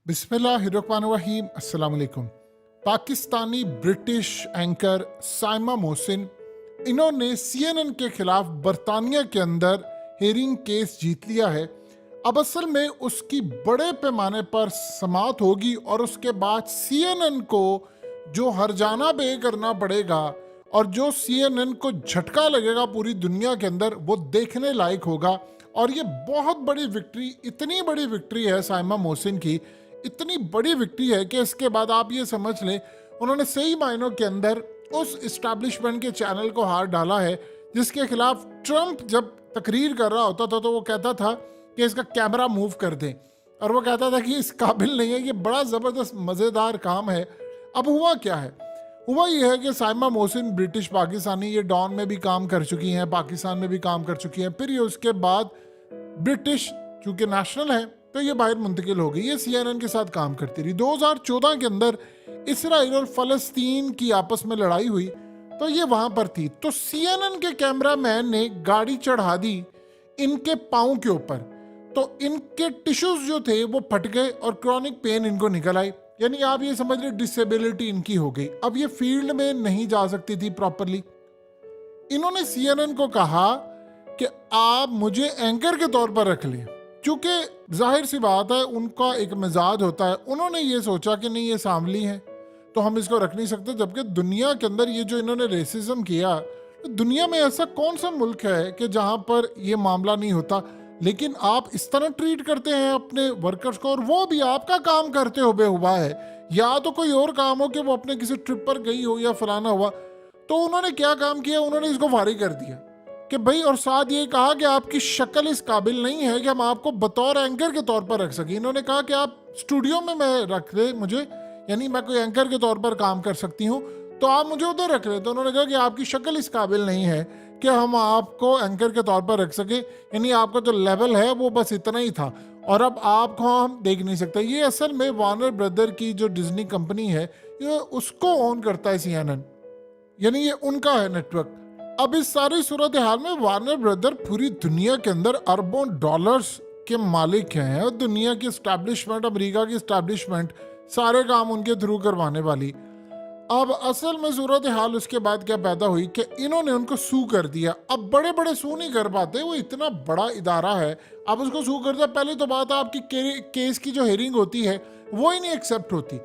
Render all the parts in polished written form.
बिस्मिल्लाहिर्रहमानिर्रहीम। अस्सलाम वालेकुम। पाकिस्तानी ब्रिटिश एंकर साइमा मोहसिन, इन्होंने सीएनएन के खिलाफ बरतानिया के अंदर हेयरिंग केस जीत लिया है। अब असल में उसकी बड़े पैमाने पर समाअत होगी और उसके बाद सीएनएन को जो हर्जाना पे करना पड़ेगा और जो सीएनएन को झटका लगेगा पूरी दुनिया के अंदर, वो देखने लायक होगा। और ये बहुत बड़ी विक्ट्री, इतनी बड़ी विक्ट्री है साइमा मोहसिन की, इतनी बड़ी विक्ट्री है कि इसके बाद आप ये समझ लें उन्होंने सही मायनों के अंदर उस इस्टेब्लिशमेंट के चैनल को हार डाला है जिसके खिलाफ ट्रंप जब तकरीर कर रहा होता था तो वो कहता था कि इसका कैमरा मूव कर दें, और वो कहता था कि इस काबिल नहीं है, ये बड़ा ज़बरदस्त मज़ेदार काम है। अब हुआ क्या है? हुआ ये है कि साइमा मोहसिन ब्रिटिश पाकिस्तानी, ये डॉन में भी काम कर चुकी हैं, पाकिस्तान में भी काम कर चुकी हैं, फिर ये उसके बाद ब्रिटिश चूंकि नेशनल है तो ये बाहर मुंतकिल हो गई। ये सीएनएन के साथ काम करती रही। 2014 के अंदर इसराइल और फलस्तीन की आपस में लड़ाई हुई तो ये वहां पर थी। तो सीएनएन के कैमरामैन ने गाड़ी चढ़ा दी इनके पाँव के ऊपर, तो इनके टिश्यूज जो थे वो फट गए और क्रॉनिक पेन इनको निकल आई। यानी आप ये समझ रहे डिसेबिलिटी इनकी हो गई। अब ये फील्ड में नहीं जा सकती थी प्रॉपरली। इन्होंने सीएनएन को कहा कि आप मुझे एंकर के तौर पर रख लें, क्योंकि जाहिर सी बात है उनका एक मिजाज होता है। उन्होंने ये सोचा कि नहीं, ये सांवली है तो हम इसको रख नहीं सकते, जबकि दुनिया के अंदर ये जो इन्होंने रेसिज्म किया, तो दुनिया में ऐसा कौन सा मुल्क है कि जहां पर ये मामला नहीं होता। लेकिन आप इस तरह ट्रीट करते हैं अपने वर्कर्स को, और वो भी आपका काम करते हुआ है, या तो कोई और काम हो कि वो अपने किसी ट्रिप पर गई हो या फलाना हुआ। तो उन्होंने क्या काम किया, उन्होंने इसको फारिग कर दिया कि भाई, और साथ ये कहा कि आपकी शक्ल इस काबिल नहीं है कि हम आपको बतौर एंकर के तौर पर रख सकें। इन्होंने कहा कि आप स्टूडियो में मैं रख दे मुझे, यानी मैं कोई एंकर के तौर पर काम कर सकती हूँ, तो आप मुझे उधर रख रहे। तो उन्होंने कहा कि आपकी शक्ल इस काबिल नहीं है कि हम आपको एंकर के तौर पर रख सके, यानी आपका जो लेवल है वो बस इतना ही था और अब आपको हम देख नहीं सकते। ये असल में वार्नर ब्रदर की जो डिज्नी कंपनी है, ये उसको ऑन करता है सीएनएन, यानी ये उनका है नेटवर्क। अब इस सारी सूरत हाल में वार्नर ब्रदर पूरी दुनिया के अंदर अरबों डॉलर्स के मालिक हैं और दुनिया की एस्टैब्लिशमेंट, अमेरिका की एस्टैब्लिशमेंट सारे काम उनके थ्रू करवाने वाली। अब असल में सूरत हाल उसके बाद क्या पैदा हुई कि इन्होंने उनको सू कर दिया। अब बड़े बड़े सू नहीं कर पाते, वो इतना बड़ा इदारा है, अब उसको सू कर दिया। पहले तो बात है आपकी केस की जो हेयरिंग होती है वो ही नहीं एक्सेप्ट होती।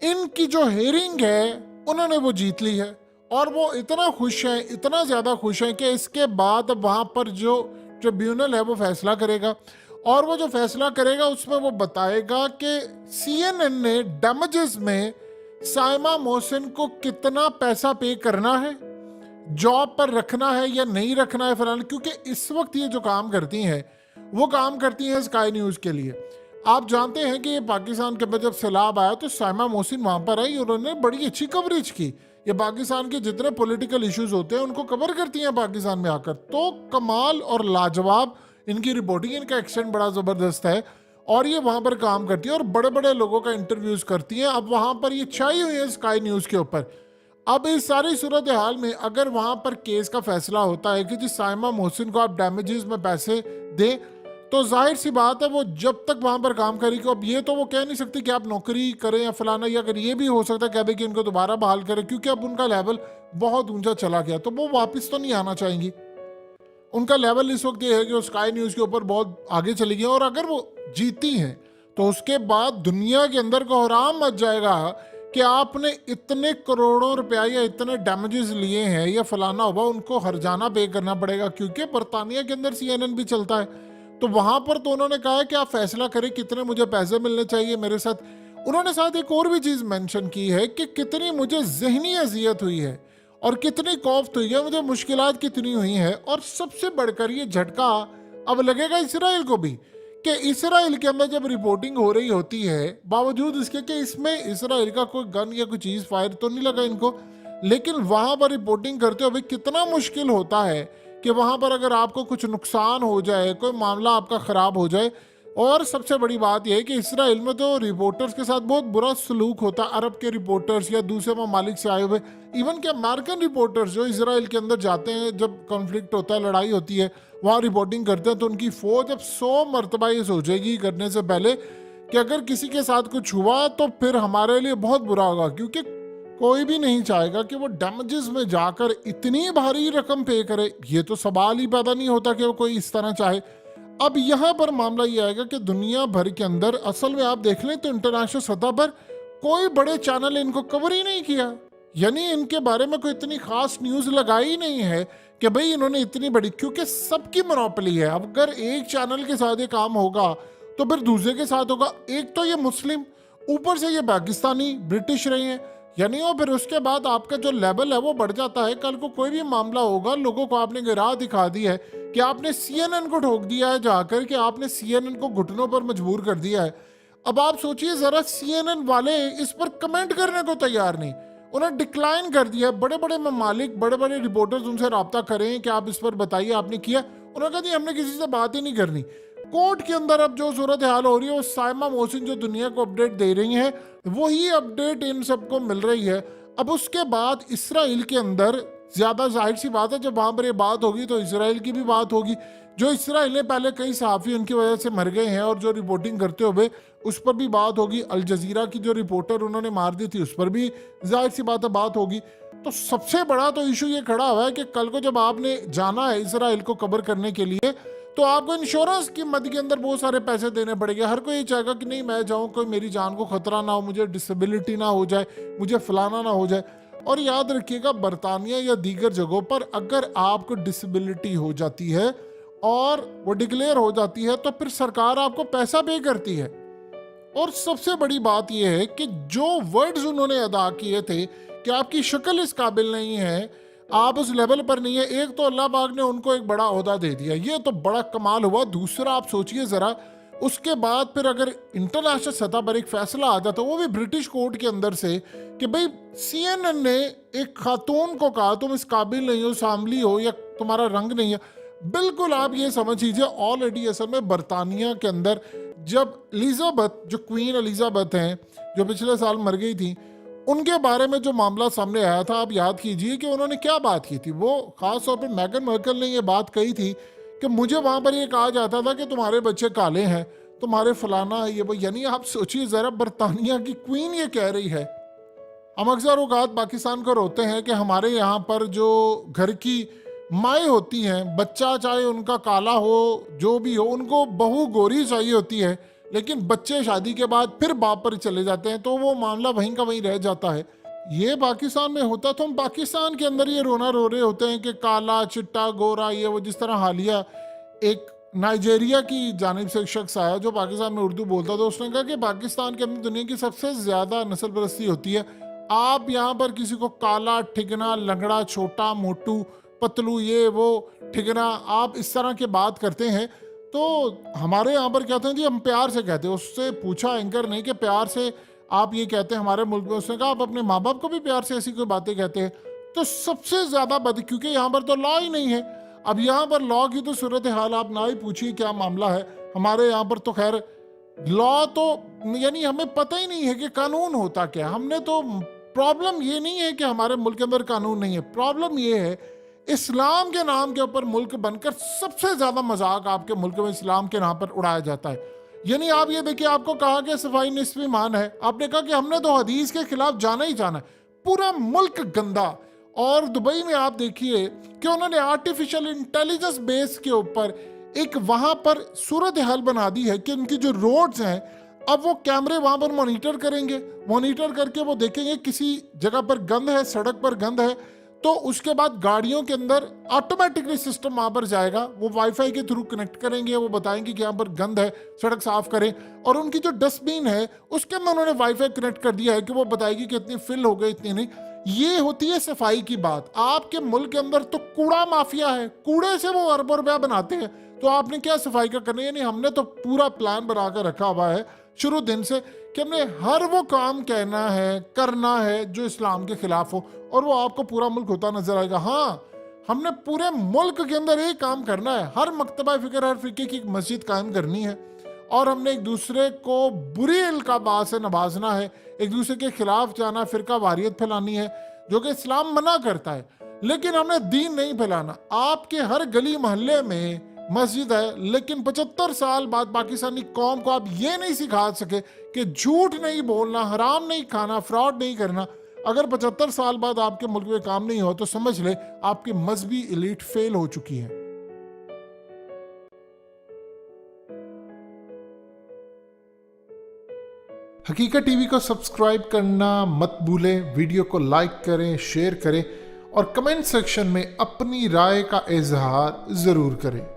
इनकी जो हेयरिंग है उन्होंने वो जीत ली है और वो इतना खुश हैं, इतना ज़्यादा खुश हैं कि इसके बाद वहाँ पर जो ट्रिब्यूनल है वो फैसला करेगा, और वो जो फैसला करेगा उसमें वो बताएगा कि सीएनएन ने डैमेजेस में साइमा मोहसिन को कितना पैसा पे करना है, जॉब पर रखना है या नहीं रखना है फलाना। क्योंकि इस वक्त ये जो काम करती हैं वो काम करती हैं स्काई न्यूज़ के लिए। आप जानते हैं कि ये पाकिस्तान के अंदर जब सैलाब आया तो साइमा मोहसिन वहाँ पर आई, उन्होंने बड़ी अच्छी कवरेज की। ये पाकिस्तान के जितने पॉलिटिकल इश्यूज होते हैं उनको कवर करती हैं पाकिस्तान में आकर। तो कमाल और लाजवाब इनकी रिपोर्टिंग, इनका एक्सेंट बड़ा ज़बरदस्त है और ये वहाँ पर काम करती है और बड़े बड़े लोगों का इंटरव्यूज़ करती हैं। अब वहाँ पर ये छाई हुई है स्काई न्यूज़ के ऊपर। अब इस सारी सूरत हाल में अगर वहाँ पर केस का फैसला होता है कि जी साइमा मोहसिन को आप डैमेजेस में पैसे दें, तो जाहिर सी बात है वो जब तक वहाँ पर काम करेगी। अब ये तो वो कह नहीं सकती कि आप नौकरी करें या फलाना, या अगर ये भी हो सकता है कह दे कि इनको दोबारा बहाल करें, क्योंकि अब उनका लेवल बहुत ऊंचा चला गया, तो वो वापस तो नहीं आना चाहेंगी। उनका लेवल इस वक्त ये है कि वो स्काई न्यूज़ के ऊपर बहुत आगे चली गई, और अगर वो जीती हैं तो उसके बाद दुनिया के अंदर कोहराम मच जाएगा कि आपने इतने करोड़ों रुपया या इतने डैमेजेस लिए हैं या फलाना हुआ, उनको हर्जाना पे करना पड़ेगा। क्योंकि बरतानिया के अंदर सीएनएन भी चलता है, तो वहां पर तो उन्होंने कहा है कि आप फैसला करें कितने मुझे पैसे मिलने चाहिए मेरे साथ। उन्होंने साथ एक और भी चीज़ मेंशन की है कि कितनी मुझे जहनी अजियत हुई है और कितनी कौफ्त हुई है, मुझे मुश्किलात कितनी हुई है, और सबसे बढ़कर ये झटका अब लगेगा इसराइल को भी कि इसराइल के अंदर जब रिपोर्टिंग हो रही होती है, बावजूद इसके कि इसमें इसराइल का कोई गन या कोई चीज़ फायर तो नहीं लगा इनको, लेकिन वहाँ पर रिपोर्टिंग करते हुए कितना मुश्किल होता है कि वहाँ पर अगर आपको कुछ नुकसान हो जाए, कोई मामला आपका ख़राब हो जाए। और सबसे बड़ी बात यह है कि इसराइल में तो रिपोर्टर्स के साथ बहुत बुरा सलूक होता है, अरब के रिपोर्टर्स या दूसरे ममालिक से आए हुए, इवन के अमेरिकन रिपोर्टर्स जो इसराइल के अंदर जाते हैं, जब कॉन्फ्लिक्ट होता है, लड़ाई होती है, वहाँ रिपोर्टिंग करते हैं, तो उनकी फ़ौज अब 100 मरतबा ये सोचेगी करने से पहले कि अगर किसी के साथ कुछ हुआ तो फिर हमारे लिए बहुत बुरा होगा, क्योंकि कोई भी नहीं चाहेगा कि वो डैमेजेस में जाकर इतनी भारी रकम पे करे। ये तो सवाल ही पैदा नहीं होता कि वो कोई इस तरह चाहे। अब यहाँ पर मामला ये आएगा कि दुनिया भर के अंदर असल में आप देख लें तो इंटरनेशनल सतह पर कोई बड़े चैनल इनको कवर ही नहीं किया, यानी इनके बारे में कोई इतनी खास न्यूज लगाई ही नहीं है कि भाई इन्होंने इतनी बड़ी, क्योंकि सबकी मोनोपोली है। अब अगर एक चैनल के साथ ये काम होगा तो फिर दूसरे के साथ होगा। एक तो ये मुस्लिम, ऊपर से ये पाकिस्तानी, ब्रिटिश रहे हैं, यानी और फिर उसके बाद आपका जो लेवल है वो बढ़ जाता है। कल को कोई भी मामला होगा, लोगों को आपने गिरा दिखा दी है कि आपने CNN को ठोक दिया है जाकर, कि आपने CNN को घुटनों पर मजबूर कर दिया है। अब आप सोचिए जरा, CNN वाले इस पर कमेंट करने को तैयार नहीं, उन्हें डिक्लाइन कर दिया। बड़े बड़े ममालिक, बड़े बड़े रिपोर्टर्स उनसे रब्ता करें कि आप इस पर बताइए आपने किया, उन्होंने कहा जी हमने किसी से बात ही नहीं करनी। कोर्ट के अंदर अब जो सूरत हाल हो रही है, वो साइमा मोहसिन जो दुनिया को अपडेट दे रही हैं, वही अपडेट इन सबको मिल रही है। अब उसके बाद इसराइल के अंदर ज्यादा जाहिर सी बात है, जब वहां पर ये बात होगी तो इसराइल की भी बात होगी। जो इसराइल ने पहले कई सहाफ़ी उनकी वजह से मर गए हैं और जो रिपोर्टिंग करते हुए, उस पर भी बात होगी। अल जजीरा की जो रिपोर्टर उन्होंने मार दी थी, उस पर भी जाहिर सी बात है बात होगी। तो सबसे बड़ा तो इशू ये खड़ा हुआ है कि कल को जब आपने जाना है इसराइल को कवर करने के लिए, तो आपको इंश्योरेंस की मद के अंदर बहुत सारे पैसे देने पड़ेंगे। हर कोई ये चाहेगा कि नहीं मैं जाऊं, कोई मेरी जान को खतरा ना हो, मुझे डिसेबिलिटी ना हो जाए, मुझे फलाना ना हो जाए। और याद रखिएगा, बरतानिया या दीगर जगहों पर अगर आपको डिसेबिलिटी हो जाती है और वो डिक्लेयर हो जाती है, तो फिर सरकार आपको पैसा पे करती है। और सबसे बड़ी बात यह है कि जो वर्ड्स उन्होंने अदा किए थे कि आपकी शक्ल इस काबिल नहीं है, आप उस लेवल पर नहीं है, एक तो अल्लाह पाक ने उनको एक बड़ा ओहदा दे दिया, ये तो बड़ा कमाल हुआ। दूसरा आप सोचिए जरा, उसके बाद फिर अगर इंटरनेशनल सतह पर एक फैसला आ जाता, वो भी ब्रिटिश कोर्ट के अंदर से, कि भाई CNN ने एक खातून को कहा तुम इस काबिल नहीं हो, शामली हो या तुम्हारा रंग नहीं है। बिल्कुल आप ये समझ लीजिए, ऑलरेडी असल में बरतानिया के अंदर जब एलिजाबेथ, जो क्वीन एलिजाबेथ हैं, जो पिछले साल मर गई थी, उनके बारे में जो मामला सामने आया था, आप याद कीजिए कि उन्होंने क्या बात की थी। वो खास तौर पर मैगन मार्कल ने ये बात कही थी कि मुझे वहां पर ये कहा जाता था कि तुम्हारे बच्चे काले हैं, तुम्हारे फलाना है, ये वो। यानी आप सोचिए जरा, बरतानिया की क्वीन ये कह रही है। हम अक्सर औकात पाकिस्तान को रोते हैं कि हमारे यहाँ पर जो घर की माएँ होती हैं, बच्चा चाहे उनका काला हो, जो भी हो, उनको बहू गोरी चाहिए होती है, लेकिन बच्चे शादी के बाद फिर बाप पर चले जाते हैं, तो वो मामला वहीं का वहीं रह जाता है। ये पाकिस्तान में होता तो हम पाकिस्तान के अंदर ये रोना रो रहे होते हैं कि काला चिट्टा गोरा ये वो। जिस तरह हालिया एक नाइजेरिया की जानिब से एक शख्स आया जो पाकिस्तान में उर्दू बोलता था, उसने कहा कि पाकिस्तान के अंदर दुनिया की सबसे ज़्यादा नस्ल परस्ती होती है। आप यहाँ पर किसी को काला, ठिगना, लंगड़ा, छोटा, मोटू, पतलू, ये वो, ठिगना, आप इस तरह के बात करते हैं। तो हमारे यहाँ पर कहते हैं जी हम प्यार से कहते हैं। उससे पूछा एंकर ने कि प्यार से आप ये कहते हैं हमारे मुल्क में, उसने कहा आप अपने माँ बाप को भी प्यार से ऐसी कोई बातें कहते हैं। तो सबसे ज़्यादा बद, क्योंकि यहाँ पर तो लॉ ही नहीं है। अब यहाँ पर लॉ की तो सूरत हाल आप ना ही पूछिए क्या मामला है। हमारे यहाँ पर तो खैर लॉ तो, यानी हमें पता ही नहीं है कि कानून होता क्या। हमने तो, प्रॉब्लम ये नहीं है कि हमारे मुल्क के अंदर कानून नहीं है, प्रॉब्लम ये है इस्लाम के नाम के ऊपर मुल्क बनकर सबसे ज्यादा मजाक आपके मुल्क में इस्लाम के नाम पर उड़ाया जाता है। यानी आप ये देखिए, आपको कहा कि सफाई निस्फ ईमान है, आपने कहा कि हमने तो हदीस के खिलाफ जाना ही जाना है, पूरा मुल्क गंदा। और दुबई में आप देखिए कि उन्होंने आर्टिफिशियल इंटेलिजेंस बेस के ऊपर एक वहां पर सूरत हाल बना दी है कि उनकी जो रोड्स हैं, अब वो कैमरे वहां पर मॉनिटर करेंगे, मॉनिटर करके वो देखेंगे किसी जगह पर गंद है, सड़क पर गंद है, तो उसके बाद गाड़ियों के अंदर ऑटोमेटिकली सिस्टम वहां पर जाएगा, वो वाईफाई के थ्रू कनेक्ट करेंगे, वो बताएंगे कि यहाँ पर गंद है, सड़क साफ करें। और उनकी जो डस्टबिन है उसके अंदर उन्होंने वाईफाई कनेक्ट कर दिया है कि वो बताएगी कि इतनी फिल हो गई, इतनी नहीं। ये होती है सफाई की बात। आपके मुल्क के अंदर तो कूड़ा माफिया है, कूड़े से वो अरबों रुपया बनाते हैं, तो आपने क्या सफाई का करना है। यानी हमने तो पूरा प्लान बनाकर रखा हुआ है शुरू दिन से कि हमने हर वो काम कहना है, करना है जो इस्लाम के खिलाफ हो, और वो आपको पूरा मुल्क होता नजर आएगा। हाँ, हमने पूरे मुल्क के अंदर एक काम करना है, हर मकतबा फिक्र, हर फिक्र की मस्जिद कायम करनी है, और हमने एक दूसरे को बुरी इल्काबात से नवाजना है, एक दूसरे के खिलाफ जाना, फिरका वारियत फैलानी है, जो कि इस्लाम मना करता है। लेकिन हमने दीन नहीं फैलाना। आपके हर गली मोहल्ले में मस्जिद है, लेकिन 75 साल बाद पाकिस्तानी कौम को आप ये नहीं सिखा सके कि झूठ नहीं बोलना, हराम नहीं खाना, फ्रॉड नहीं करना। अगर 75 साल बाद आपके मुल्क में काम नहीं हो तो समझ ले आपकी मजहबी एलीट फेल हो चुकी है। हकीकत टीवी को सब्सक्राइब करना मत भूलें, वीडियो को लाइक करें, शेयर करें और कमेंट सेक्शन में अपनी राय का इजहार जरूर करें।